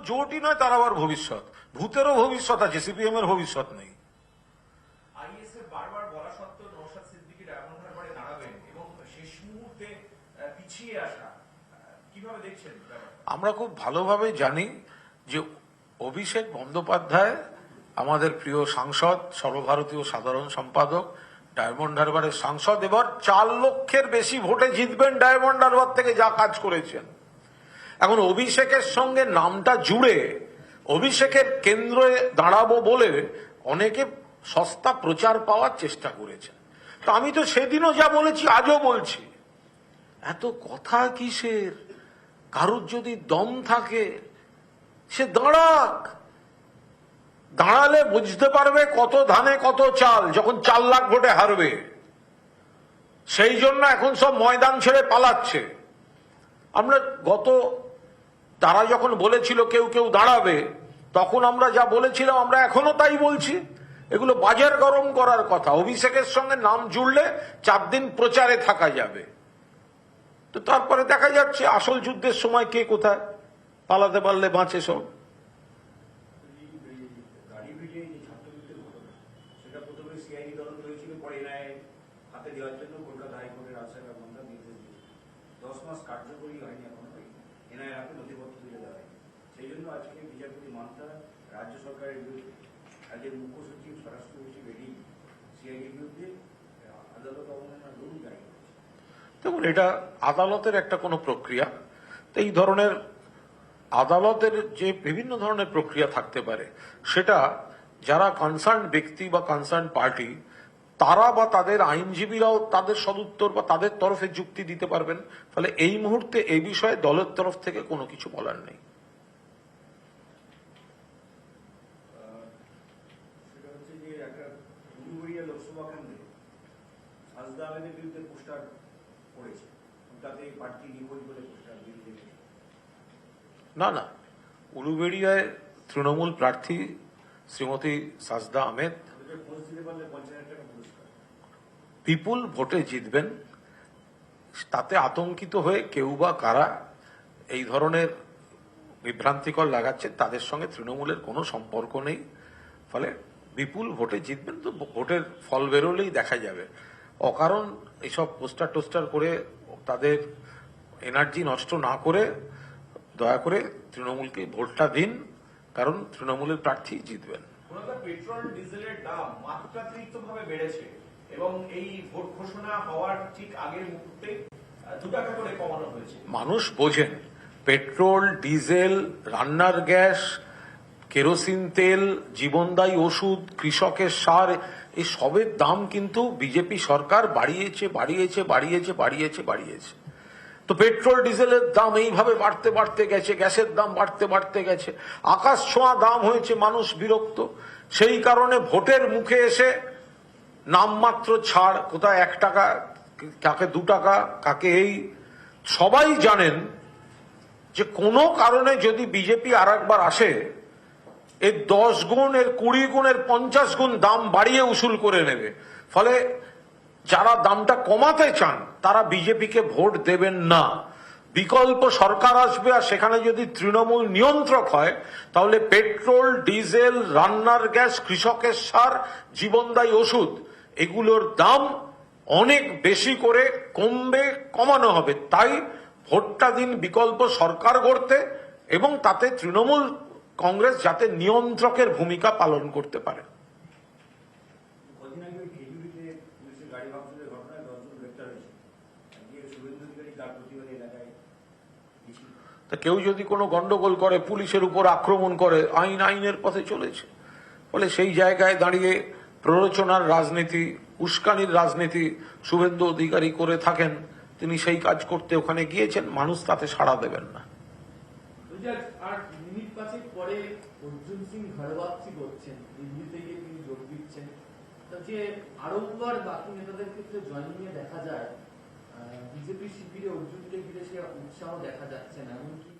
জোটই নয়, তার আবার ভবিষ্যৎ, ভূতেরও ভবিষ্যৎ আছে, সিপিএম এর ভবিষ্যৎ নেই। আইএসএফ বারবার বলা সত্ত্বেও নওশাদ সিদ্দিকী ডায়মন্ড হারবারে দাঁড়াবেন এবং শেষ মুহূর্তে পিছিয়ে আসা, কিভাবে দেখছেন? আমরা খুব ভালোভাবে জানি যে অভিষেক বন্দ্যোপাধ্যায় আমাদের প্রিয় সাংসদ, সর্বভারতীয় সাধারণ সম্পাদক, ডায়মন্ড হারবারের সাংসদ, এবার 4 লক্ষের বেশি ভোটে জিতবেন ডায়মন্ড হারবার থেকে, যা কাজ করেছেন। এখন অভিষেকের সঙ্গে নামটা জুড়ে অভিষেকের কেন্দ্রে দাঁড়াবো বলে অনেকে সস্তা প্রচার পাওয়ার চেষ্টা করেছেন। তো আমি তো সেদিনও যা বলেছি আজও বলছি, এত কথা কিসের? কারুর যদি দম থাকে সে দাঁড়াক, দাঁড়ালে বুঝতে পারবে কত ধানে কত চাল, যখন 4 লাখ ভোটে হারবে। সেই জন্য এখন সব ময়দান ছেড়ে পালাচ্ছে। আমরা তারা যখন বলেছিল কেউ কেউ দাঁড়াবে, তখন আমরা যা বলেছিলাম আমরা এখনো তাই বলছি। এগুলো বাজার গরম করার কথা। অভিষেকের সঙ্গে নাম জুড়লে 4 দিন প্রচারে থাকা যাবে, তো তারপরে দেখা যাচ্ছে আসল যুদ্ধের সময় কে কোথায়, পালাতে পারলে বাঁচে সব। কার্যকরী হয়নি এখন, এনআইএর হাতে নথিপত্র তুলে দেওয়া হয়নি। সেই জন্য আজকে বিচারপতি মান্তা রাজ্য সরকারের বিরুদ্ধে, রাজ্যের মুখ্য সচিব, স্বরাষ্ট্র সচিব এডি সিআইডির বিরুদ্ধে আদালত অবমাননার দরুন দায়ী করেছে। দেখুন, এটা আদালতের একটা কোনো প্রক্রিয়া। তো এই ধরনের আদালতের যে বিভিন্ন ধরনের প্রক্রিয়া থাকতে পারে, সেটা যারা কনসার্ন ব্যক্তি বা কনসার্ন পার্টি, তারা বা তাদের আইনজীবীরাও তাদের সদুত্তর বা তাদের তরফে যুক্তি দিতে পারবেন। ফলে এই মুহূর্তে এই বিষয়ে দলের তরফ থেকে কোনো কিছু বলার নেই। সেটা হচ্ছে যে একটা উলুবেড়িয়া লোকসভা কেন্দ্রে সাজদা আহমেদের বিরুদ্ধে পোস্টার পড়েছে, তাতে প্রার্থী নিখোঁজ বলে পোস্টার বিরুদ্ধে। না, উলুবেড়িয়ায় তৃণমূল প্রার্থী শ্রীমতী সাজদা আহমেদ বিপুল ভোটে জিতবেন, তাতে আতঙ্কিত হয়ে কেউ বা কারা এই ধরনের বিভ্রান্তিকর লাগাচ্ছে, তাদের সঙ্গে তৃণমূলের কোনো সম্পর্ক নেই। ফলে বিপুল ভোটে জিতবেন, তো ভোটের ফল বেরোলেই দেখা যাবে। অকারণ এইসব পোস্টার টোস্টার করে তাদের এনার্জি নষ্ট না করে দয়া করে তৃণমূলকে ভোটটা দিন, কারণ তৃণমূলের প্রার্থী জিতবেন। পেট্রোল ডিজেলের দাম মাত্রাতিরিক্তভাবে বেড়েছে এবং এই ভোট ঘোষণা হওয়ার ঠিক আগের মুহূর্তে 2 টাকা করে কমানো হয়েছে। মানুষ বোঝেন, পেট্রোল, ডিজেল, রান্নার গ্যাস, কেরোসিন তেল, জীবনদায়ী ওষুধ, কৃষকের সার, এই সবের দাম কিন্তু বিজেপি সরকার বাড়িয়েছে। তো পেট্রোল ডিজেলের দাম এইভাবে বাড়তে গেছে, গ্যাসের দাম বাড়তে গেছে, আকাশ ছোঁয়া দাম হয়েছে, মানুষ বিরক্ত। সেই কারণে ভোটের মুখে এসে নামমাত্র ছাড়, কোথায় 1 টাকা, কাকে 2 টাকা, কাকে এই। সবাই জানেন যে কোনো কারণে যদি বিজেপি আর একবার আসে, এর 10 গুণ, এর 20 গুণ, এর 50 গুণ দাম বাড়িয়ে উসুল করে নেবে। ফলে যারা দামটা কমাতে চান তারা বিজেপিকে ভোট দেবেন না। বিকল্প সরকার আসবে, আর সেখানে যদি তৃণমূল নিয়ন্ত্রক হয়, তাহলে পেট্রোল, ডিজেল, রান্নার গ্যাস, কৃষকের সার, জীবনদায়ী ওষুধ, এগুলোর দাম অনেক বেশি করে কমানো হবে। তাই ভোটটা দিন বিকল্প সরকার গড়তে, এবং তাতে তৃণমূল কংগ্রেস যাতে নিয়ন্ত্রকের ভূমিকা পালন করতে পারে। তা কেউ যদি কোনো গন্ডগোল করে, পুলিশের উপর আক্রমণ করে, আইনের পথে চলেছে। ফলে সেই জায়গায় দাঁড়িয়ে প্ররোচনার রাজনীতি, উস্কানির রাজনীতি শুভেন্দু অধিকারী করে থাকেন। তিনি সেই কাজ করতে ওখানে গিয়েছেন, মানুষ তাতে সাড়া দেবেন না। আর মিনিট 5 পরে অর্জুন সিং ঘর বাপসি করছেন, দিল্লিতে গিয়ে তিনি যোগ দিচ্ছেন। যে আরববার বাকি নেতাদের ক্ষেত্রে জয়েনিংয়ে দেখা যায়, বিজেপি শিবিরে অর্জুনকে ঘিরে সে উৎসাহ দেখা যাচ্ছে না, এমনকি